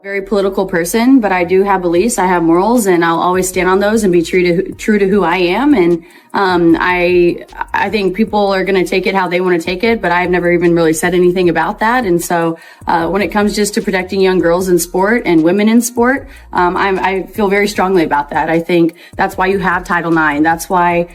Very political person, but I do have beliefs. I have morals, and I'll always stand on those and be true to who I am. And I think people are going to take it how they want to take it, but I've never even really said anything about that. And so when it comes just to protecting young girls in sport and women in sport, I feel very strongly about that. I think that's why you have Title IX. That's why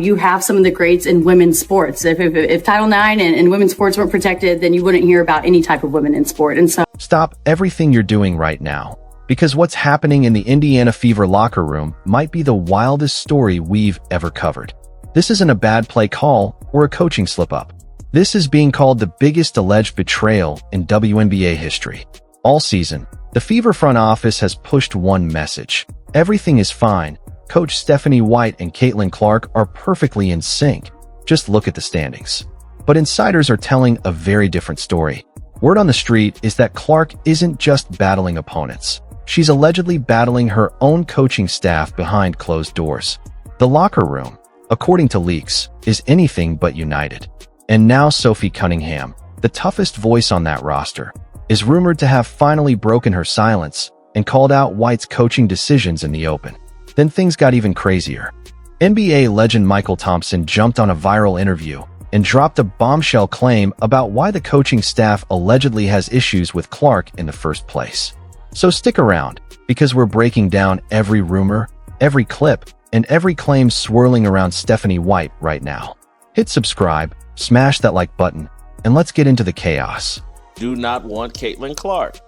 you have some of the greats in women's sports. If Title IX and women's sports weren't protected, then you wouldn't hear about any type of women in sport. And so Stop everything you're doing right now, because what's happening in the Indiana Fever locker room might be the wildest story we've ever covered. This isn't a bad play call or a coaching slip-up. This is being called the biggest alleged betrayal in WNBA history. All season, the Fever front office has pushed one message: everything is fine. Coach Stephanie White and Caitlin Clark are perfectly in sync. Just look at the standings. But insiders are telling a very different story. Word on the street is that Clark isn't just battling opponents. She's allegedly battling her own coaching staff behind closed doors. The locker room, according to leaks, is anything but united. And now Sophie Cunningham, the toughest voice on that roster, is rumored to have finally broken her silence and called out White's coaching decisions in the open. Then things got even crazier. NBA legend Michael Thompson jumped on a viral interview and dropped a bombshell claim about why the coaching staff allegedly has issues with Clark in the first place. So stick around, because we're breaking down every rumor, every clip, and every claim swirling around Stephanie White right now. Hit subscribe, smash that like button, and let's get into the chaos. Do not want Caitlin Clark.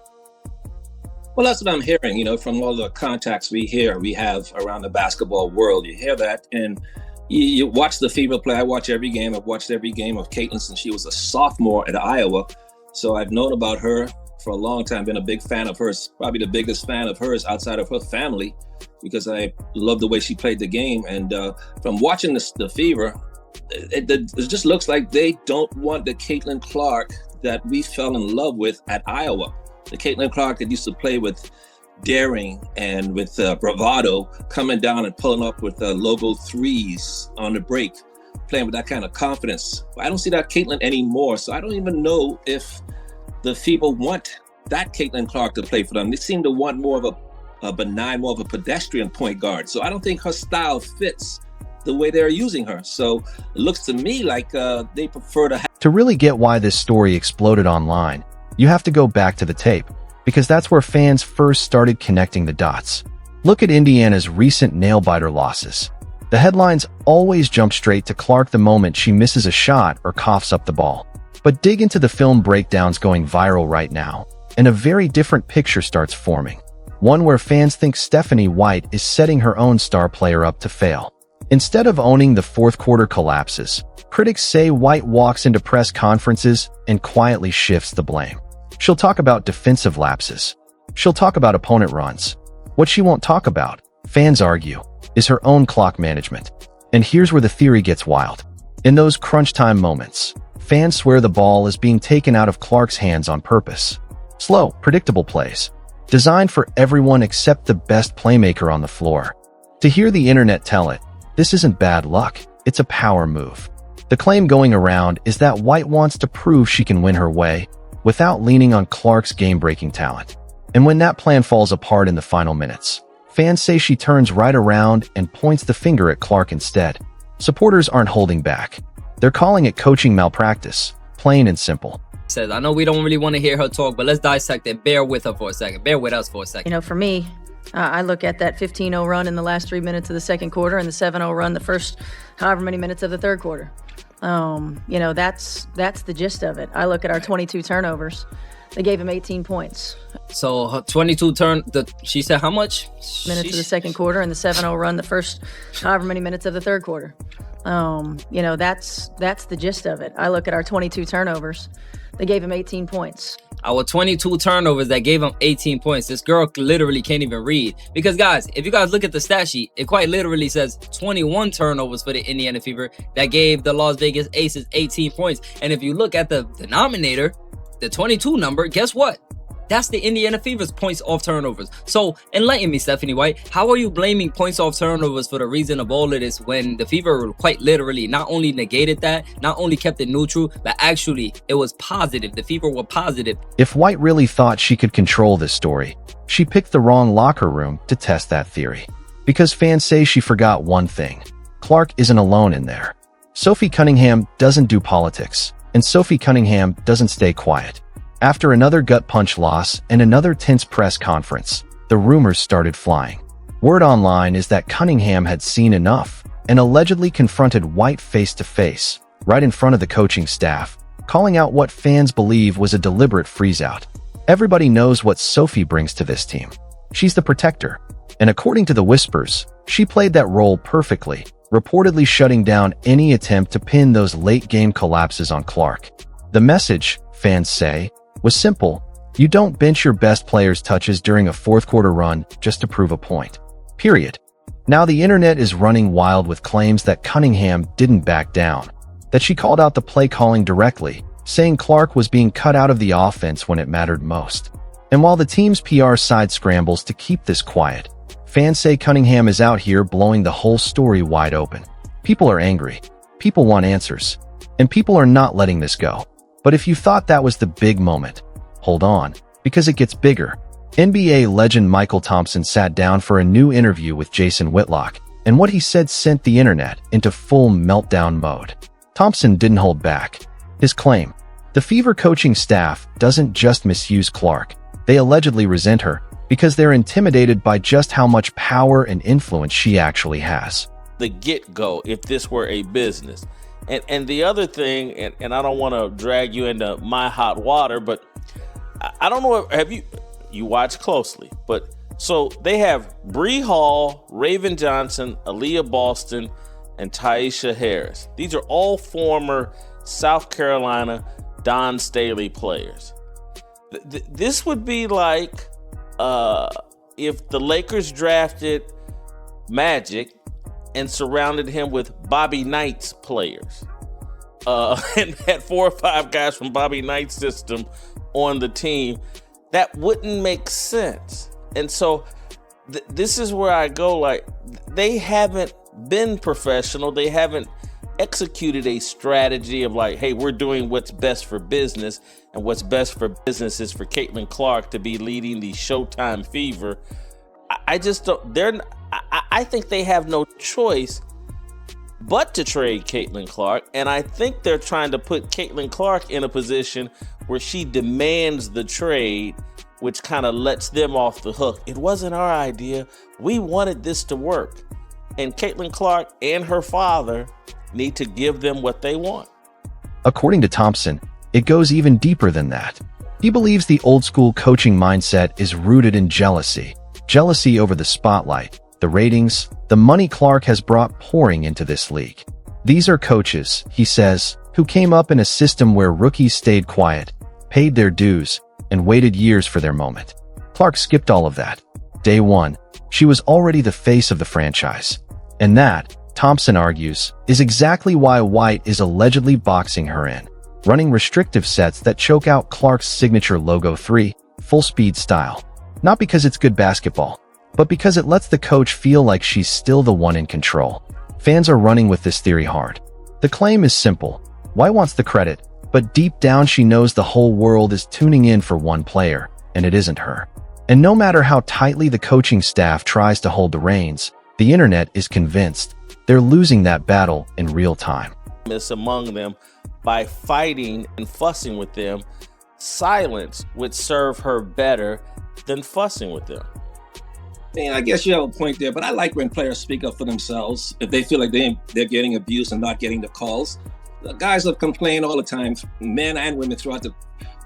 Well, that's what I'm hearing, from all the contacts we have around the basketball world. You hear that, and you watch the Fever play. I watch every game. I've watched every game of Caitlin since she was a sophomore at Iowa. So I've known about her for a long time, been a big fan of hers, probably the biggest fan of hers outside of her family, because I love the way she played the game. And from watching the Fever, it just looks like they don't want the Caitlin Clark that we fell in love with at Iowa. The Caitlin Clark that used to play with daring and with bravado, coming down and pulling up with logo threes on the break, playing with that kind of confidence. I don't see that Caitlin anymore, so I don't even know if the Fever want that Caitlin Clark to play for them. They seem to want more of a benign, more of a pedestrian point guard. So I don't think her style fits the way they're using her. So it looks to me like they prefer to have... To really get why this story exploded online, you have to go back to the tape, because that's where fans first started connecting the dots. Look at Indiana's recent nail-biter losses. The headlines always jump straight to Clark the moment she misses a shot or coughs up the ball. But dig into the film breakdowns going viral right now, and a very different picture starts forming. One where fans think Stephanie White is setting her own star player up to fail. Instead of owning the fourth quarter collapses, critics say White walks into press conferences and quietly shifts the blame. She'll talk about defensive lapses. She'll talk about opponent runs. What she won't talk about, fans argue, is her own clock management. And here's where the theory gets wild. In those crunch time moments, fans swear the ball is being taken out of Clark's hands on purpose. Slow, predictable plays, designed for everyone except the best playmaker on the floor. To hear the internet tell it, this isn't bad luck, it's a power move. The claim going around is that White wants to prove she can win her way without leaning on Clark's game-breaking talent. And when that plan falls apart in the final minutes, fans say she turns right around and points the finger at Clark instead. Supporters aren't holding back. They're calling it coaching malpractice, plain and simple. Says, I know we don't really want to hear her talk, but let's dissect it. Bear with her for a second. Bear with us for a second. For me, I look at that 15-0 run in the last 3 minutes of the second quarter and the 7-0 run the first however many minutes of the third quarter. That's the gist of it. I look at our 22 turnovers. They gave him 18 points. So her 22 she said how much? Minutes of the second quarter and the 7-0 run the first however many minutes of the third quarter. That's the gist of it. I look at our 22 turnovers. They gave him 18 points. Our 22 turnovers that gave him 18 points. This girl literally can't even read. Because, guys, if you guys look at the stat sheet, it quite literally says 21 turnovers for the Indiana Fever that gave the Las Vegas Aces 18 points. And if you look at the denominator, the 22 number, guess what? That's the Indiana Fever's points off turnovers. So enlighten me, Stephanie White. How are you blaming points off turnovers for the reason of all of this when the Fever quite literally not only negated that, not only kept it neutral, but actually it was positive. The Fever were positive. If White really thought she could control this story, she picked the wrong locker room to test that theory. Because fans say she forgot one thing. Clark isn't alone in there. Sophie Cunningham doesn't do politics, and Sophie Cunningham doesn't stay quiet. After another gut punch loss and another tense press conference, the rumors started flying. Word online is that Cunningham had seen enough and allegedly confronted White face-to-face, right in front of the coaching staff, calling out what fans believe was a deliberate freeze-out. Everybody knows what Sophie brings to this team. She's the protector, and according to the whispers, she played that role perfectly, reportedly shutting down any attempt to pin those late-game collapses on Clark. The message, fans say, was simple. You don't bench your best player's touches during a fourth-quarter run just to prove a point. Period. Now the internet is running wild with claims that Cunningham didn't back down, that she called out the play calling directly, saying Clark was being cut out of the offense when it mattered most. And while the team's PR side scrambles to keep this quiet, fans say Cunningham is out here blowing the whole story wide open. People are angry. People want answers. And people are not letting this go. But if you thought that was the big moment, hold on, because it gets bigger. NBA legend Michael Thompson sat down for a new interview with Jason Whitlock, and what he said sent the internet into full meltdown mode. Thompson didn't hold back. His claim: the Fever coaching staff doesn't just misuse Clark, they allegedly resent her because they're intimidated by just how much power and influence she actually has. The get-go, if this were a business. And the other thing, and I don't want to drag you into my hot water, but I don't know, have you watch closely, but so they have Bree Hall, Raven Johnson, Aaliyah Boston, and Tyisha Harris. These are all former South Carolina Don Staley players. This would be like if the Lakers drafted Magic and surrounded him with Bobby Knight's players, and had 4 or 5 guys from Bobby Knight's system on the team. That wouldn't make sense. And so this is where I go, like, they haven't been professional. They haven't executed a strategy of like, hey, we're doing what's best for business, and what's best for business is for Caitlin Clark to be leading the Showtime Fever. I just don't, I think they have no choice but to trade Caitlin Clark. And I think they're trying to put Caitlin Clark in a position where she demands the trade, which kind of lets them off the hook. It wasn't our idea. We wanted this to work. And Caitlin Clark and her father need to give them what they want. According to Thompson, it goes even deeper than that. He believes the old-school coaching mindset is rooted in jealousy. Jealousy over the spotlight, the ratings, the money Clark has brought pouring into this league. These are coaches, he says, who came up in a system where rookies stayed quiet, paid their dues, and waited years for their moment. Clark skipped all of that. Day one, she was already the face of the franchise. And that, Thompson argues, is exactly why White is allegedly boxing her in, running restrictive sets that choke out Clark's signature logo 3, full-speed style. Not because it's good basketball, but because it lets the coach feel like she's still the one in control. Fans are running with this theory hard. The claim is simple. White wants the credit, but deep down she knows the whole world is tuning in for one player, and it isn't her. And no matter how tightly the coaching staff tries to hold the reins, the internet is convinced they're losing that battle in real time. Miss among them by fighting and fussing with them. Silence would serve her better than fussing with them. I guess you have a point there, but I like when players speak up for themselves. If they feel like they're getting abused and not getting the calls. The guys have complained all the time, men and women, throughout the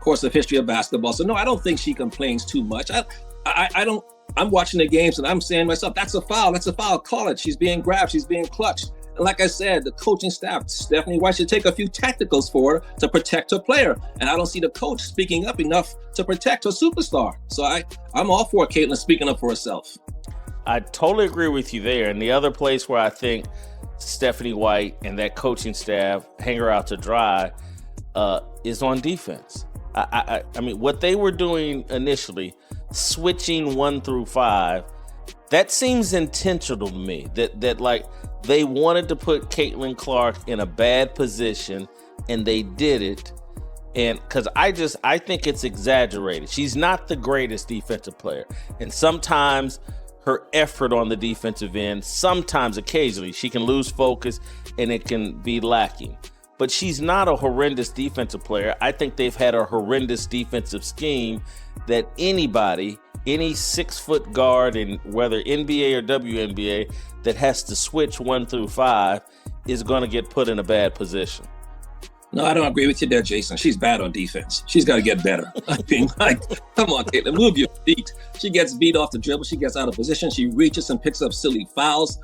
course of history of basketball. So no, I don't think she complains too much. I don't. I'm watching the games and I'm saying to myself, that's a foul. That's a foul. Call it. She's being grabbed. She's being clutched. And like I said, the coaching staff, Stephanie White, should take a few tacticals for her to protect her player. And I don't see the coach speaking up enough to protect her superstar. So I'm all for Caitlin speaking up for herself. I totally agree with you there. And the other place where I think Stephanie White and that coaching staff hang her out to dry is on defense. I mean, what they were doing initially, switching 1 through 5, that seems intentional to me. That like they wanted to put Caitlin Clark in a bad position, and they did it. And because I think it's exaggerated. She's not the greatest defensive player, and sometimes her effort on the defensive end, sometimes occasionally she can lose focus and it can be lacking. But she's not a horrendous defensive player. I think they've had a horrendous defensive scheme that anybody, any 6-foot guard, in whether NBA or WNBA, that has to switch 1 through 5 is going to get put in a bad position. No, I don't agree with you there, Jason. She's bad on defense. She's got to get better. I mean, like, come on, Caitlin, move your feet. She gets beat off the dribble. She gets out of position. She reaches and picks up silly fouls.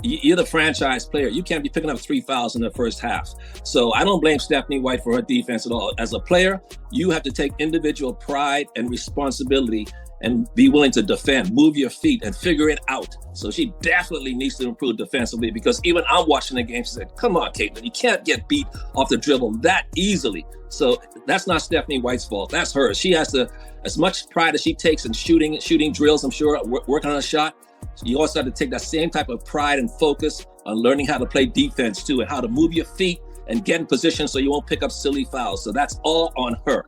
You're the franchise player. You can't be picking up 3 fouls in the first half. So I don't blame Stephanie White for her defense at all. As a player, you have to take individual pride and responsibility and be willing to defend, move your feet and figure it out. So she definitely needs to improve defensively, because even I'm watching the game, she said, come on, Caitlin, you can't get beat off the dribble that easily. So that's not Stephanie White's fault. That's hers. She has to, as much pride as she takes in shooting drills, I'm sure, working on a shot, you also have to take that same type of pride and focus on learning how to play defense too, and how to move your feet and get in position so you won't pick up silly fouls. So that's all on her.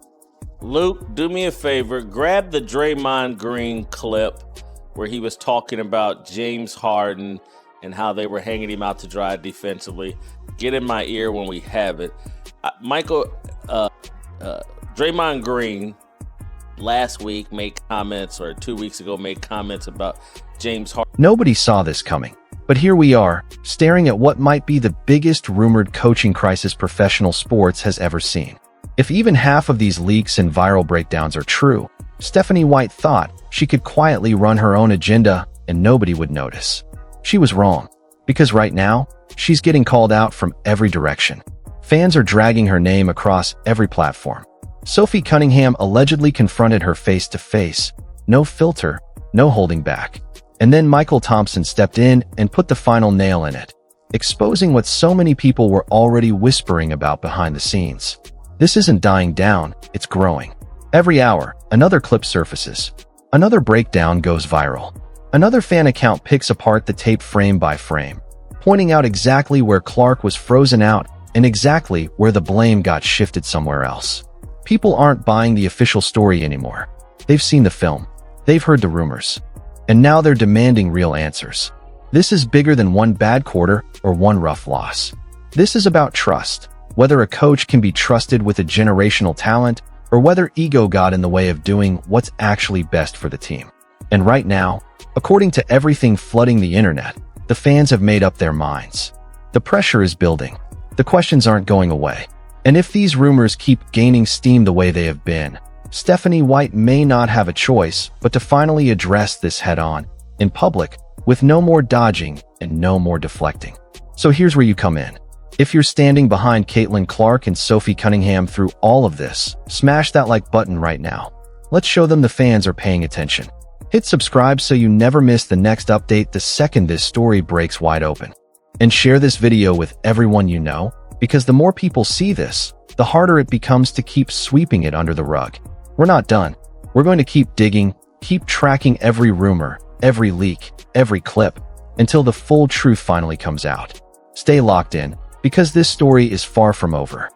Luke, do me a favor, grab the Draymond Green clip where he was talking about James Harden and how they were hanging him out to dry defensively. Get in my ear when we have it. Michael, Draymond Green last week made comments, or 2 weeks ago made comments about James Harden. Nobody saw this coming, but here we are, staring at what might be the biggest rumored coaching crisis professional sports has ever seen. If even half of these leaks and viral breakdowns are true, Stephanie White thought she could quietly run her own agenda and nobody would notice. She was wrong, because right now, she's getting called out from every direction. Fans are dragging her name across every platform. Sophie Cunningham allegedly confronted her face-to-face, no filter, no holding back. And then Michael Thompson stepped in and put the final nail in it, exposing what so many people were already whispering about behind the scenes. This isn't dying down, it's growing. Every hour, another clip surfaces. Another breakdown goes viral. Another fan account picks apart the tape frame by frame, pointing out exactly where Clark was frozen out and exactly where the blame got shifted somewhere else. People aren't buying the official story anymore. They've seen the film. They've heard the rumors. And now they're demanding real answers. This is bigger than one bad quarter or one rough loss. This is about trust. Whether a coach can be trusted with a generational talent, or whether ego got in the way of doing what's actually best for the team. And right now, according to everything flooding the internet, the fans have made up their minds. The pressure is building. The questions aren't going away. And if these rumors keep gaining steam the way they have been, Stephanie White may not have a choice but to finally address this head-on, in public, with no more dodging and no more deflecting. So here's where you come in. If you're standing behind Caitlin Clark and Sophie Cunningham through all of this, smash that like button right now. Let's show them the fans are paying attention. Hit subscribe so you never miss the next update the second this story breaks wide open. And share this video with everyone you know, because the more people see this, the harder it becomes to keep sweeping it under the rug. We're not done. We're going to keep digging, keep tracking every rumor, every leak, every clip, until the full truth finally comes out. Stay locked in, because this story is far from over.